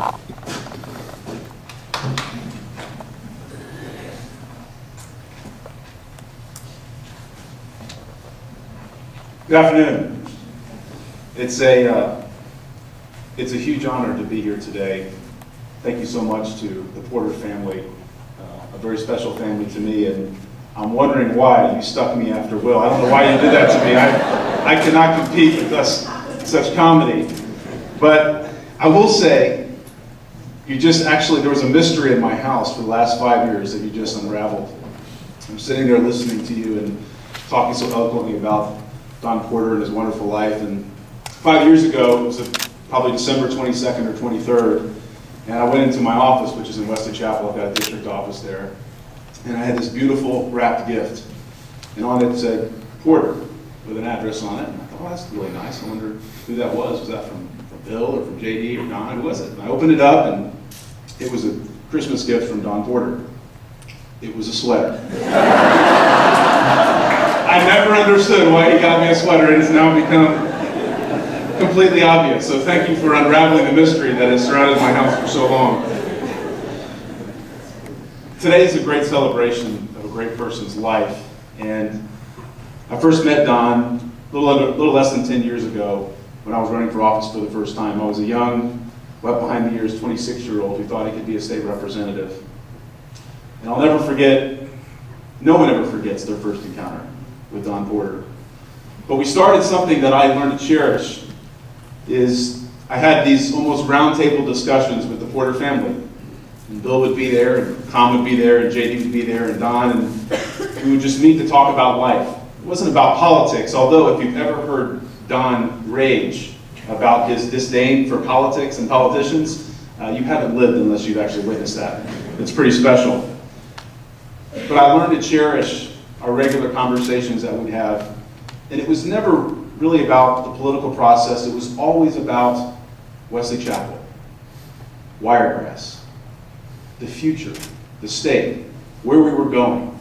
Good afternoon. It's a huge honor to be here today. Thank you so much to the Porter family, a very special family to me, and I'm wondering why you stuck me after Will. I don't know why you did that to me. I cannot compete with such comedy. But I will say, there was a mystery in my house for the last 5 years that you just unraveled. I'm sitting there listening to you and talking so eloquently about Don Porter and his wonderful life. And 5 years ago, it was probably December 22nd or 23rd, and I went into my office, which is in Wesley Chapel. I've got a district office there. And I had this beautiful wrapped gift. And on it said Porter, with an address on it. And I thought, oh, that's really nice. I wonder who that was. Was that from Bill or from JD or Don? Who was it? And I opened it up, and it was a Christmas gift from Don Porter. It was a sweater. I never understood why he got me a sweater. It has now become completely obvious. So thank you for unraveling the mystery that has surrounded my house for so long. Today is a great celebration of a great person's life. And I first met Don a little less than 10 years ago when I was running for office for the first time. I was a young, wet behind the ears 26-year-old who thought he could be a state representative. And I'll never forget, no one ever forgets their first encounter with Don Porter. But we started something that I learned to cherish. I had these almost roundtable discussions with the Porter family. And Bill would be there, and Tom would be there, and JD would be there, and Don, and we would just meet to talk about life. It wasn't about politics, although if you've ever heard Don rage about his disdain for politics and politicians, you haven't lived unless you've actually witnessed that. It's pretty special. But I learned to cherish our regular conversations that we'd have. And it was never really about the political process. It was always about Wesley Chapel, Wiregrass, the future, the state, where we were going.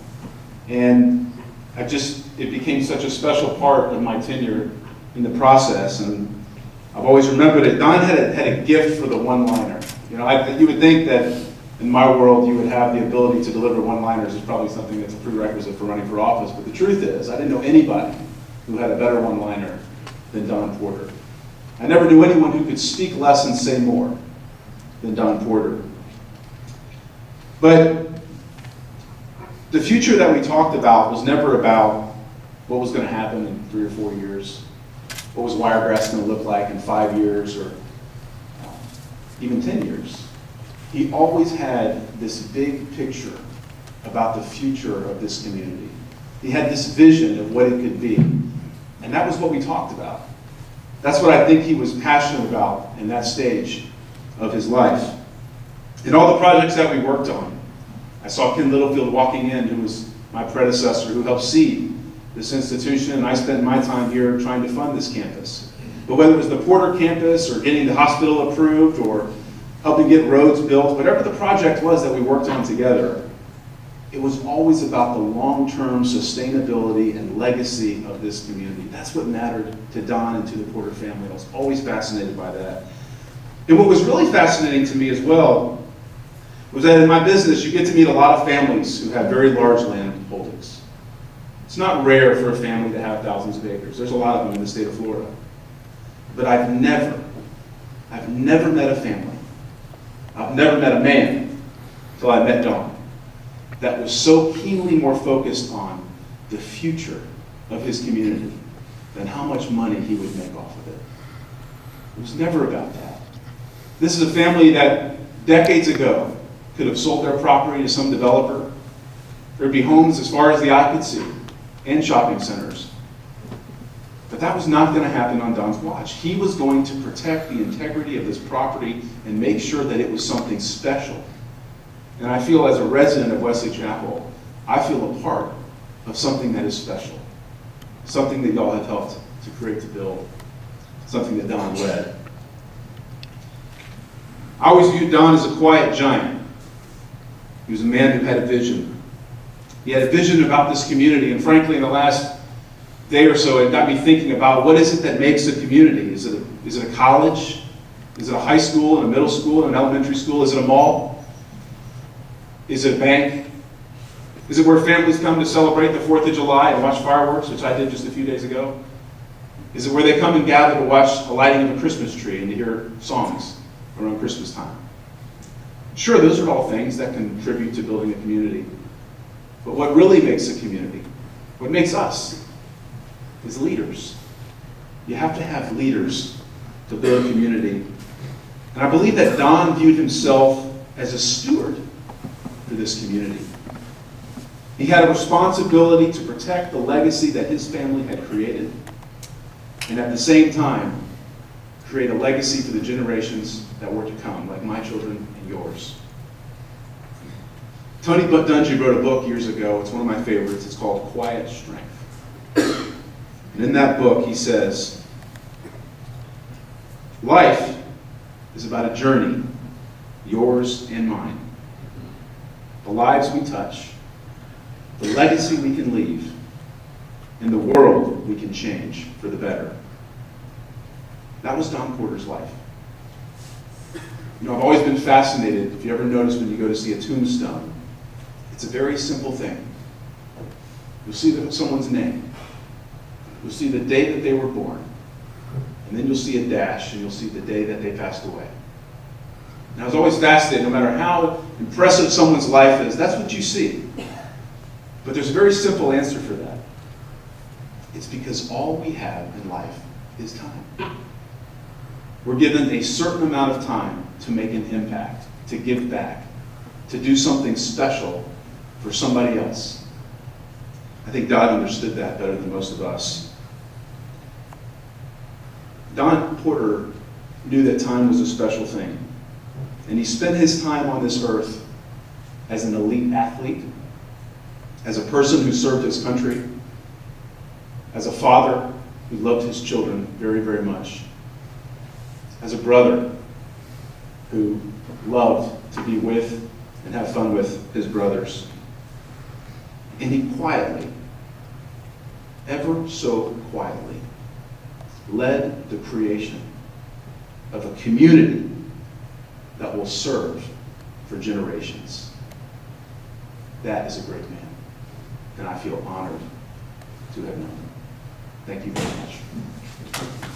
And it became such a special part of my tenure in the process. And I've always remembered it. Don had a gift for the one-liner. You would think that in my world, you would have the ability to deliver one-liners is probably something that's a prerequisite for running for office. But the truth is, I didn't know anybody who had a better one-liner than Don Porter. I never knew anyone who could speak less and say more than Don Porter. But the future that we talked about was never about what was going to happen in 3 or 4 years. What was Wiregrass going to look like in 5 years or even 10 years? He always had this big picture about the future of this community. He had this vision of what it could be. And that was what we talked about. That's what I think he was passionate about in that stage of his life. In all the projects that we worked on, I saw Ken Littlefield walking in, who was my predecessor, who helped seed this institution, and I spent my time here trying to fund this campus. But whether it was the Porter campus or getting the hospital approved or helping get roads built, whatever the project was that we worked on together, it was always about the long-term sustainability and legacy of this community. That's what mattered to Don and to the Porter family. I was always fascinated by that. And what was really fascinating to me as well was that in my business, you get to meet a lot of families who have very large land holdings. It's not rare for a family to have thousands of acres. There's a lot of them in the state of Florida. But I've never met a family, I've never met a man until I met Don, that was so keenly more focused on the future of his community than how much money he would make off of it. It was never about that. This is a family that decades ago could have sold their property to some developer. There'd be homes as far as the eye could see and shopping centers. But that was not going to happen on Don's watch. He was going to protect the integrity of this property and make sure that it was something special. And I feel as a resident of Wesley Chapel, I feel a part of something that is special. Something that y'all have helped to create, to build. Something that Don led. I always viewed Don as a quiet giant. He was a man who had a vision. He had a vision about this community, and frankly, in the last day or so, it got me thinking about what is it that makes a community? Is it a college? Is it a high school and a middle school and an elementary school? Is it a mall? Is it a bank? Is it where families come to celebrate the 4th of July and watch fireworks, which I did just a few days ago? Is it where they come and gather to watch the lighting of a Christmas tree and to hear songs around Christmas time? Sure, those are all things that contribute to building a community. But what really makes a community, what makes us, is leaders. You have to have leaders to build a community. And I believe that Don viewed himself as a steward for this community. He had a responsibility to protect the legacy that his family had created, and at the same time, create a legacy for the generations that were to come, like my children and yours. Tony Dungy wrote a book years ago. It's one of my favorites. It's called Quiet Strength. And in that book, he says, life is about a journey, yours and mine. The lives we touch, the legacy we can leave, and the world we can change for the better. That was Don Porter's life. You know, I've always been fascinated, if you ever notice when you go to see a tombstone, it's a very simple thing. You'll see someone's name. You'll see the day that they were born. And then you'll see a dash, and you'll see the day that they passed away. And I was always fascinated, no matter how impressive someone's life is, that's what you see. But there's a very simple answer for that. It's because all we have in life is time. We're given a certain amount of time to make an impact, to give back, to do something special for somebody else. I think God understood that better than most of us. Don Porter knew that time was a special thing. And he spent his time on this earth as an elite athlete, as a person who served his country, as a father who loved his children very, very much, as a brother who loved to be with and have fun with his brothers. And he quietly, ever so quietly, led the creation of a community that will serve for generations. That is a great man, and I feel honored to have known him. Thank you very much.